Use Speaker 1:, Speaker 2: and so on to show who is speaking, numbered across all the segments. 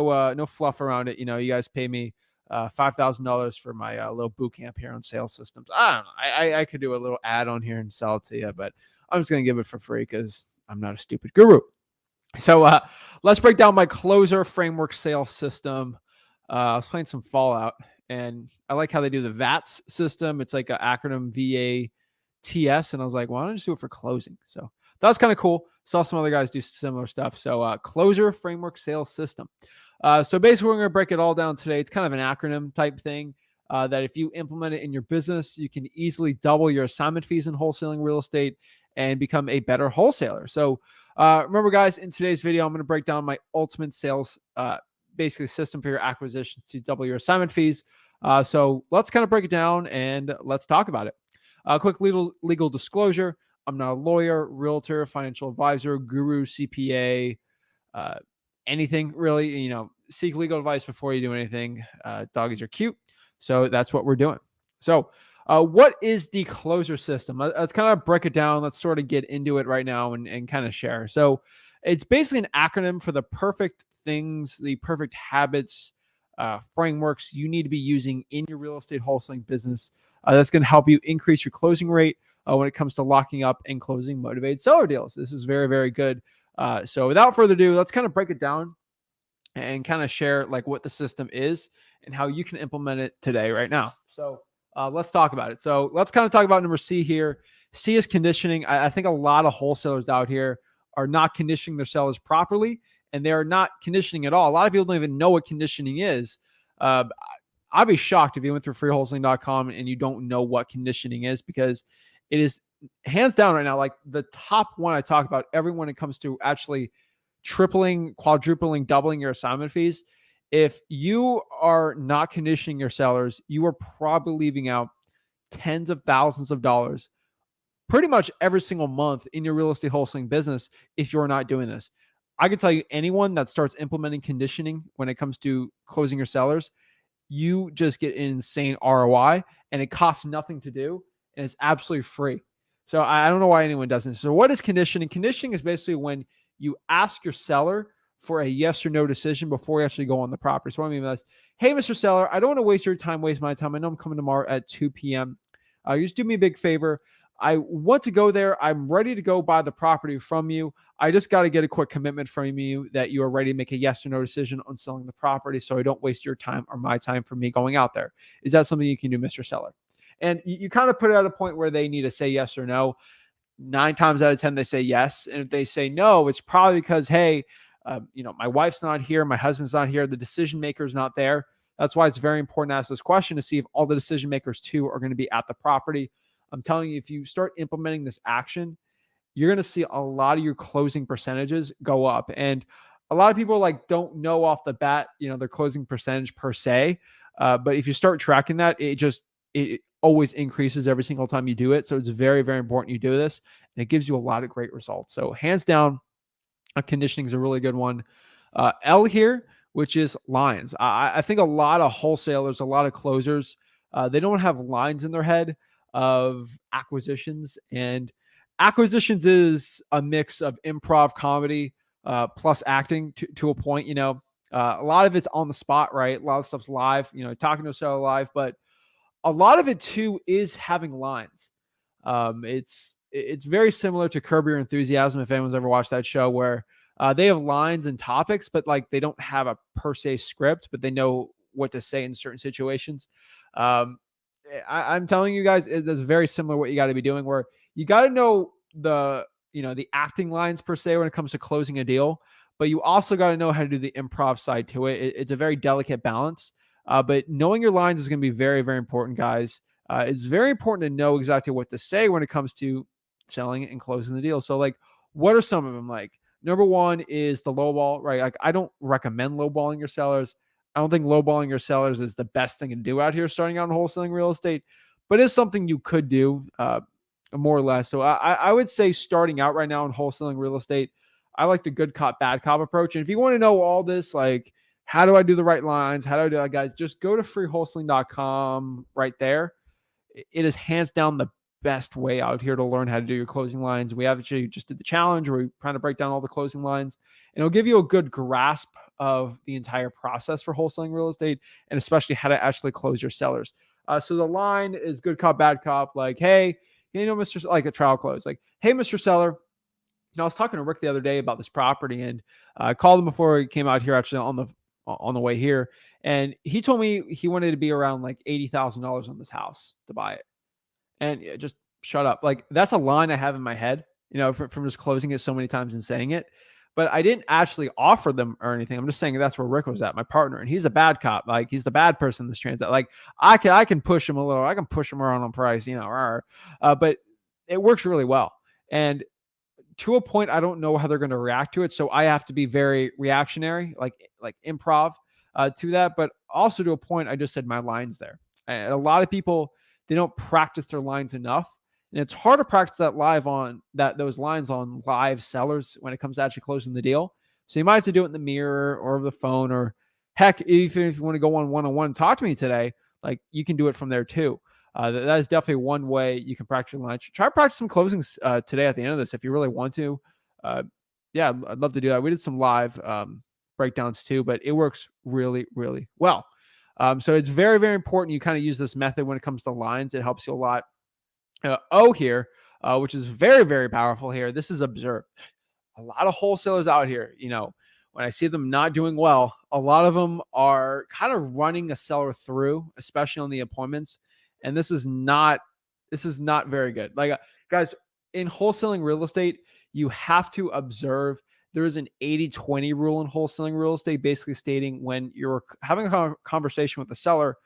Speaker 1: no fluff around it. You guys pay me $5,000 for my little boot camp here on sales systems. I don't know. I could do a little ad on here and sell it to you, but I'm just going to give it for free because I'm not a stupid guru. So let's break down my closer framework sales system. I was playing some Fallout, and I like how they do the VATS system. It's like an acronym VATS, and I was like, well, why don't I just do it for closing? So that was kind of cool. Saw some other guys do similar stuff. So closer framework sales system. So basically, we're going to break it all down today. It's kind of an acronym type thing that if you implement it in your business, you can easily double your assignment fees in wholesaling real estate and become a better wholesaler. So remember, guys, in today's video, I'm going to break down my ultimate sales basically system for your acquisitions to double your assignment fees. So let's kind of break it down and let's talk about it. Quick legal disclosure. I'm not a lawyer, realtor, financial advisor, guru, CPA, anything really. Seek legal advice before you do anything. Doggies are cute. So that's what we're doing. So what is the closer system? Let's kind of break it down. Let's sort of get into it right now and kind of share. So it's basically an acronym for the perfect things, the perfect habits, frameworks you need to be using in your real estate wholesaling business. That's going to help you increase your closing rate when it comes to locking up and closing motivated seller deals. This is very, very good. So without further ado, let's kind of break it down and kind of share like what the system is and how you can implement it today, right now. So let's talk about it. So let's kind of talk about number C here. C is conditioning. I think a lot of wholesalers out here are not conditioning their sellers properly, and they are not conditioning at all. A lot of people don't even know what conditioning is. I'd be shocked if you went through freewholesaling.com and you don't know what conditioning is, because it is hands down right now like the top one I talk about when it comes to actually tripling, quadrupling, doubling your assignment fees. If you are not conditioning your sellers, you are probably leaving out tens of thousands of dollars pretty much every single month in your real estate wholesaling business if you're not doing this. I can tell you, anyone that starts implementing conditioning when it comes to closing your sellers, you just get an insane ROI, and it costs nothing to do, and it's absolutely free. So I don't know why anyone doesn't. So what is conditioning? Conditioning is basically when you ask your seller for a yes or no decision before you actually go on the property. So what I mean by that is, hey, Mr. Seller, I don't want to waste your time, waste my time. I know I'm coming tomorrow at 2 p.m. You just do me a big favor. I want to go there. I'm ready to go buy the property from you. I just got to get a quick commitment from you that you are ready to make a yes or no decision on selling the property, so I don't waste your time or my time for me going out there. Is that something you can do, Mr. Seller? And you kind of put it at a point where they need to say yes or no. 9 times out of 10, they say yes. And if they say no, it's probably because, hey, my wife's not here, my husband's not here, the decision maker is not there. That's why it's very important to ask this question to see if all the decision makers too are going to be at the property. I'm telling you, if you start implementing this action, you're going to see a lot of your closing percentages go up. And a lot of people don't know off the bat, their closing percentage per se. But if you start tracking that, it always increases every single time you do it. So it's very, very important you do this, and it gives you a lot of great results. So hands down, conditioning is a really good one. L here, which is lines. I think a lot of wholesalers, a lot of closers, they don't have lines in their head of acquisitions. And acquisitions is a mix of improv comedy plus acting to a point. A lot of it's on the spot, right? A lot of stuff's live, talking to a seller live, but a lot of it too is having lines. It's very similar to Curb Your Enthusiasm, if anyone's ever watched that show, where they have lines and topics, but they don't have a per se script, but they know what to say in certain situations. I'm telling you guys, it's very similar what you got to be doing, where you got to know the acting lines per se when it comes to closing a deal, but you also got to know how to do the improv side to it. It's a very delicate balance, but knowing your lines is going to be very, very important, guys. It's very important to know exactly what to say when it comes to selling and closing the deal. So what are some of them? Number one is the lowball, right? I don't recommend lowballing your sellers. I don't think lowballing your sellers is the best thing to do out here starting out in wholesaling real estate, but it's something you could do more or less. So I would say starting out right now in wholesaling real estate, I like the good cop, bad cop approach. And if you want to know all this, how do I do the right lines? How do I do that, guys? Just go to freewholesaling.com right there. It is hands down the best way out here to learn how to do your closing lines. We actually just did the challenge where we kind of break down all the closing lines, and it'll give you a good grasp of the entire process for wholesaling real estate, and especially how to actually close your sellers. So the line is good cop, bad cop. Like, hey, Mr. Like a trial close. Like, hey, Mr. Seller, I was talking to Rick the other day about this property, and I called him before he came out here, actually on the way here, and he told me he wanted to be around like $80,000 on this house to buy it. And just shut up. Like, that's a line I have in my head, from just closing it so many times and saying it. But I didn't actually offer them or anything. I'm just saying that's where Rick was at, my partner, and he's a bad cop. Like, he's the bad person in this transaction. Like, I can push him a little. I can push him around on price, but it works really well. And to a point, I don't know how they're going to react to it. So I have to be very reactionary, like improv to that. But also to a point, I just said my lines there. And a lot of people, they don't practice their lines enough. And it's hard to practice those lines on live sellers when it comes to actually closing the deal. So you might have to do it in the mirror or the phone, or heck, even if you want to go on one-on-one, talk to me today, like you can do it from there too. That is definitely one way you can practice your lines. Try to practice some closings today at the end of this if you really want to. Yeah, I'd love to do that. We did some live breakdowns too, but it works really, really well. So it's very, very important you kind of use this method when it comes to lines. It helps you a lot. O here, which is very, very powerful here. This is observe. A lot of wholesalers out here, when I see them not doing well, a lot of them are kind of running a seller through, especially on the appointments. And this is not very good. Like, guys, in wholesaling real estate, you have to observe. There is an 80-20 rule in wholesaling real estate, basically stating when you're having a conversation with the seller,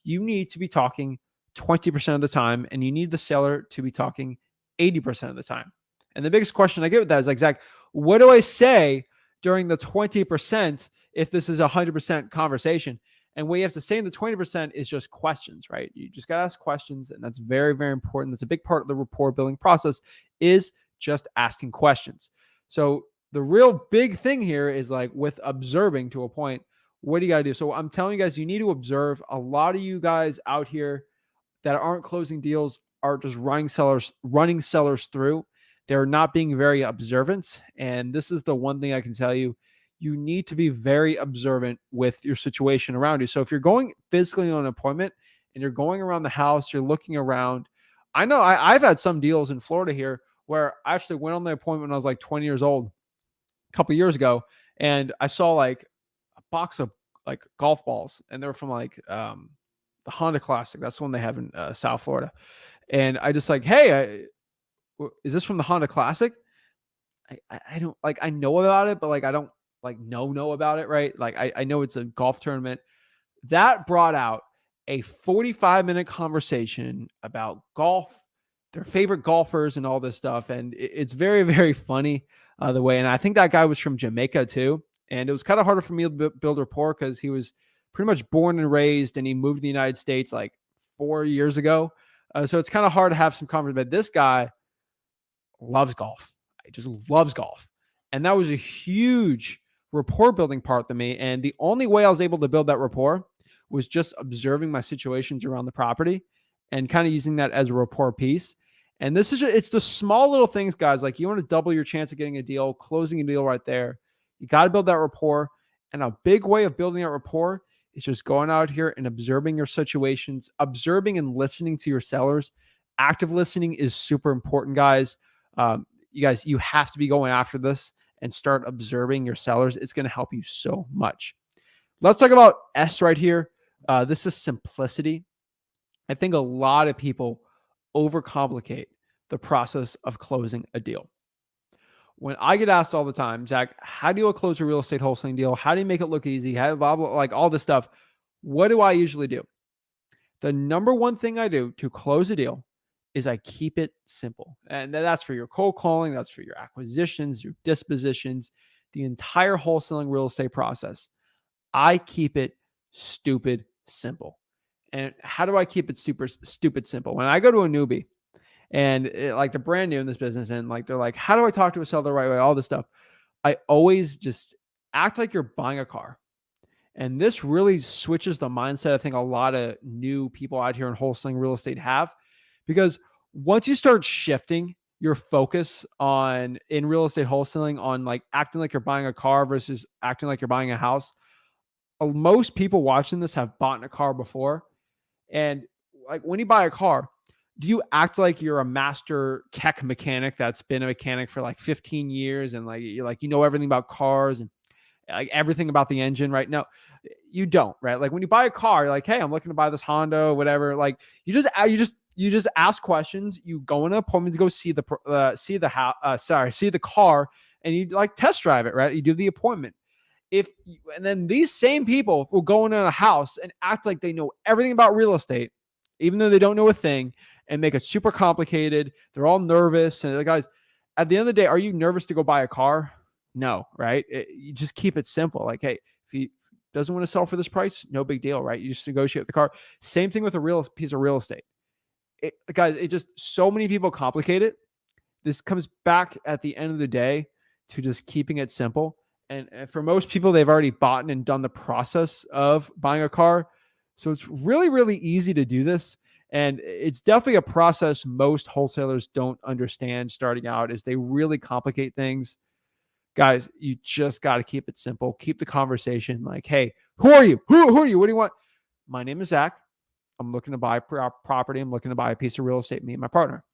Speaker 1: you need to be talking 20% of the time, and you need the seller to be talking 80% of the time. And the biggest question I get with that is like, Zach, what do I say during the 20% if this is a 100% conversation? And what you have to say in the 20% is just questions, right? You just got to ask questions, and that's very, very important. That's a big part of the rapport building process, is just asking questions. So the real big thing here is like with observing to a point, what do you got to do? So I'm telling you guys, you need to observe. A lot of you guys out here that aren't closing deals are just running sellers through. They're not being very observant. And this is the one thing I can tell you. You need to be very observant with your situation around you. So if you're going physically on an appointment and you're going around the house, you're looking around. I know I've had some deals in Florida here where I actually went on the appointment when I was like 20 years old a couple years ago. And I saw like a box of like golf balls, and they were from like the Honda Classic. That's the one they have in South Florida. And I just like, hey, is this from the Honda Classic? I don't like, I know about it, but like, I don't like know about it, right? Like I know it's a golf tournament. That brought out a 45-minute conversation about golf, their favorite golfers, and all this stuff. And it's very, very funny the way. And I think that guy was from Jamaica too. And it was kind of harder for me to build rapport because he was pretty much born and raised, and he moved to the United States like 4 years ago. So it's kind of hard to have some conversation. But this guy loves golf. He just loves golf. And that was a huge rapport building part to me. And the only way I was able to build that rapport was just observing my situations around the property and kind of using that as a rapport piece. And it's the small little things, guys. Like, you want to double your chance of getting a deal, closing a deal right there. You got to build that rapport. And a big way of building that rapport is just going out here and observing your situations, observing and listening to your sellers. Active listening is super important, guys. You have to be going after this and start observing your sellers. It's going to help you so much. Let's talk about S right here. This is simplicity. I think a lot of people overcomplicate the process of closing a deal. When I get asked all the time, Zach, how do you close a real estate wholesaling deal? How do you make it look easy? How blah, blah, like all this stuff. What do I usually do? The number one thing I do to close a deal is I keep it simple. And that's for your cold calling. That's for your acquisitions, your dispositions, the entire wholesaling real estate process. I keep it stupid simple. And how do I keep it stupid simple? When I go to a newbie and like they're brand new in this business and like they're like, how do I talk to a seller the right way? All this stuff. I always just act like you're buying a car. And this really switches the mindset I think a lot of new people out here in wholesaling real estate have. Because once you start shifting your focus on in real estate wholesaling on like acting like you're buying a car versus acting like you're buying a house. Most people watching this have bought a car before. And like when you buy a car, do you act like you're a master tech mechanic that's been a mechanic for like 15 years and like you're like, you know, everything about cars and like everything about the engine, right? No, you don't, right? Like when you buy a car, you're like, hey, I'm looking to buy this Honda or whatever. Like you just ask questions. You go in an appointment to go see the car, and you like test drive it, right? You do the appointment. And then these same people will go in a house and act like they know everything about real estate, even though they don't know a thing, and make it super complicated. They're all nervous. And the guys, at the end of the day, are you nervous to go buy a car? No, right? You just keep it simple. Like, hey, if he doesn't want to sell for this price, no big deal, right? You just negotiate with the car. Same thing with a real piece of real estate. Guys, it just so many people complicate it. This comes back at the end of the day to just keeping it simple. And for most people, they've already bought and done the process of buying a car. So it's really, really easy to do this. And it's definitely a process most wholesalers don't understand starting out is they really complicate things. Guys, you just got to keep it simple. Keep the conversation like, hey, who are you? Who are you? What do you want? My name is Zach. I'm looking to buy property. I'm looking to buy a piece of real estate, me and my partner.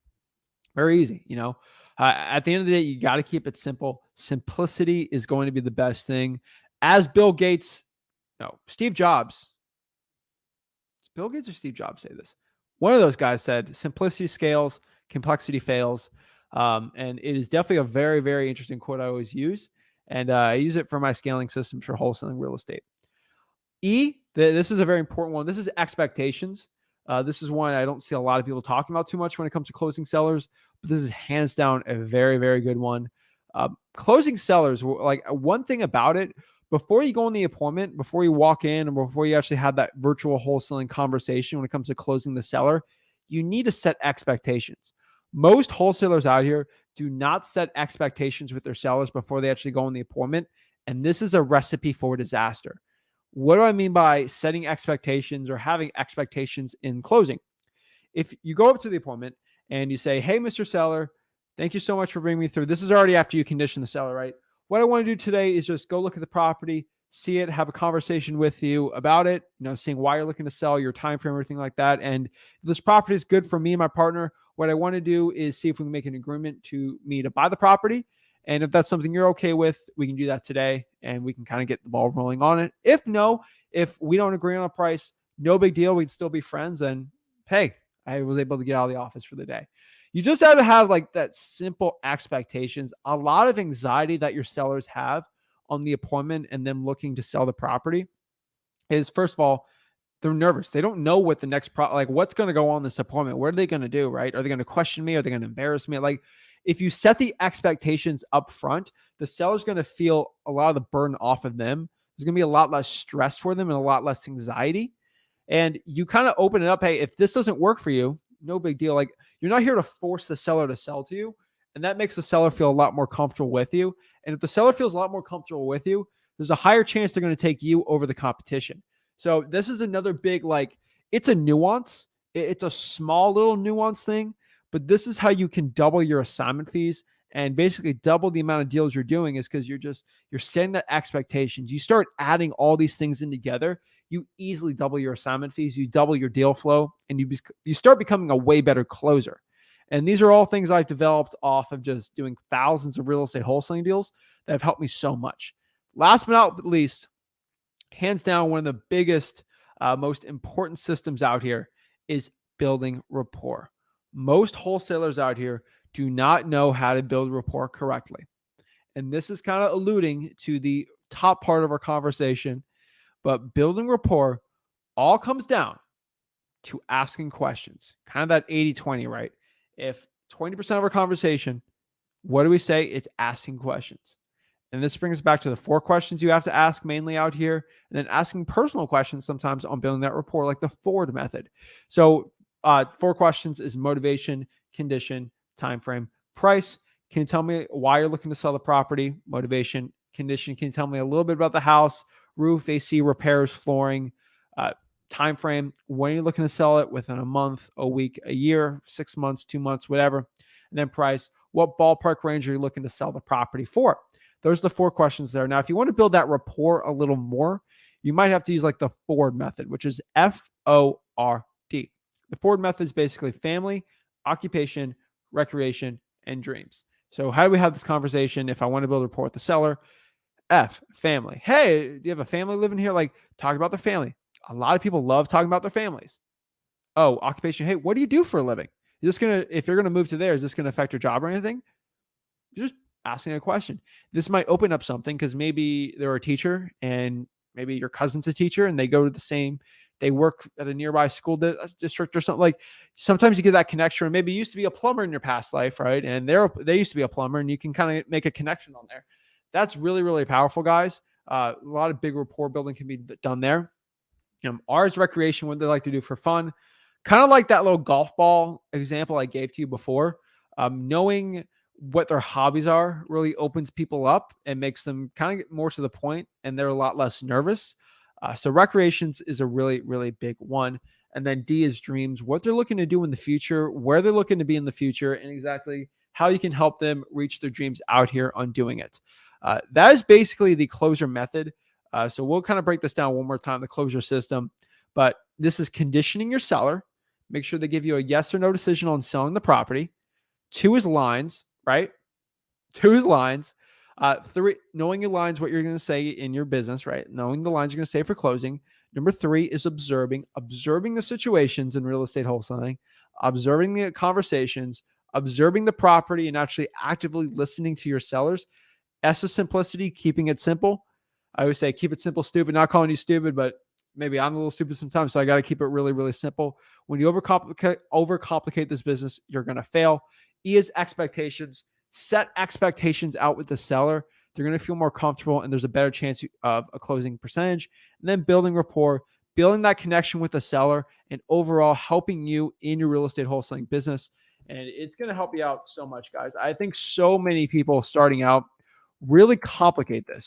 Speaker 1: Very easy, you know. At the end of the day, you got to keep it simple. Simplicity is going to be the best thing. As Bill Gates, no, Steve Jobs. Bill Gates or Steve Jobs say this? One of those guys said, simplicity scales, complexity fails. And it is definitely a very, very interesting quote I always use. And I use it for my scaling systems for wholesaling real estate. This is a very important one. This is expectations. This is one I don't see a lot of people talking about too much when it comes to closing sellers, but this is hands down a very, very good one. Closing sellers, like one thing about it, before you go on the appointment, before you walk in, or before you actually have that virtual wholesaling conversation when it comes to closing the seller, you need to set expectations. Most wholesalers out here do not set expectations with their sellers before they actually go on the appointment. And this is a recipe for disaster. What do I mean by setting expectations or having expectations in closing? If you go up to the appointment and you say, hey, Mr. Seller, thank you so much for bringing me through. This is already after you condition the seller, right? What I want to do today is just go look at the property, see it, have a conversation with you about it, seeing why you're looking to sell, your time frame, everything like that. And if this property is good for me and my partner, what I want to do is see if we can make an agreement to me to buy the property. And if that's something you're okay with, we can do that today and we can kind of get the ball rolling on it. If we don't agree on a price, no big deal. We'd still be friends. And hey, I was able to get out of the office for the day. You just have to have like that simple expectations. A lot of anxiety that your sellers have on the appointment and them looking to sell the property is, first of all, they're nervous. They don't know what the next what's going to go on this appointment. What are they going to do, right? Are they going to question me? Are they going to embarrass me? Like, if you set the expectations up front, the seller's going to feel a lot of the burden off of them. There's going to be a lot less stress for them and a lot less anxiety. And you kind of open it up. Hey, if this doesn't work for you, no big deal. Like, you're not here to force the seller to sell to you. And that makes the seller feel a lot more comfortable with you. And if the seller feels a lot more comfortable with you, there's a higher chance they're going to take you over the competition. So this is another big, it's a nuance. It's a small little nuance thing, but this is how you can double your assignment fees and basically double the amount of deals you're doing is because you're setting that expectations. You start adding all these things in together, you easily double your assignment fees, you double your deal flow, and you start becoming a way better closer. And these are all things I've developed off of just doing thousands of real estate wholesaling deals that have helped me so much. Last but not least, hands down, one of the biggest, most important systems out here is building rapport. Most wholesalers out here do not know how to build rapport correctly. And this is kind of alluding to the top part of our conversation, but building rapport all comes down to asking questions, kind of that 80-20, right? If 20% of our conversation, what do we say? It's asking questions. And this brings us back to the 4 questions you have to ask mainly out here, and then asking personal questions sometimes on building that rapport, like the Ford method. So 4 questions is motivation, condition, time frame, price. Can you tell me why you're looking to sell the property? Motivation, condition. Can you tell me a little bit about the house, roof, AC, repairs, flooring, time frame? When are you looking to sell it? Within a month, a week, a year, 6 months, 2 months, whatever. and then price. What ballpark range are you looking to sell the property for? Those are the 4 questions there. Now, if you want to build that rapport a little more, you might have to use like the Ford method, which is FORD. The Ford method is basically family, occupation, recreation, and dreams. So, how do we have this conversation if I want to build a rapport with the seller? F, family. Hey, do you have a family living here? Like, talk about their family. A lot of people love talking about their families. Oh, occupation. Hey, what do you do for a living? If you're gonna move to there, is this gonna affect your job or anything? You're just asking a question. This might open up something because maybe they're a teacher and maybe your cousin's a teacher and they work at a nearby school district or something. Like, sometimes you get that connection, or maybe you used to be a plumber in your past life, right? And they used to be a plumber, and you can kind of make a connection on there. That's really, really powerful, guys. A lot of big rapport building can be done there. Ours recreation, what they like to do for fun, kind of like that little golf ball example I gave to you before. Knowing what their hobbies are really opens people up and makes them kind of get more to the point, and they're a lot less nervous. So recreations is a really, really big one. And then D is dreams, what they're looking to do in the future, where they're looking to be in the future, and exactly how you can help them reach their dreams out here on doing it. That is basically the closure method. So we'll kind of break this down one more time, the closure system. But this is conditioning your seller. Make sure they give you a yes or no decision on selling the property. 2 is lines, right? 2 is lines. 3, knowing your lines, what you're going to say in your business, right? Knowing the lines you're going to say for closing. Number 3 is observing the situations in real estate wholesaling, observing the conversations, observing the property, and actually actively listening to your sellers. S is simplicity, keeping it simple. I always say keep it simple, stupid, not calling you stupid, but maybe I'm a little stupid sometimes. So I got to keep it really, really simple. When you overcomplicate this business, you're going to fail. E is expectations. Set expectations out with the seller. They're going to feel more comfortable, and there's a better chance of a closing percentage. And then building rapport, building that connection with the seller, and overall helping you in your real estate wholesaling business. And it's going to help you out so much, guys. I think so many people starting out really complicate this.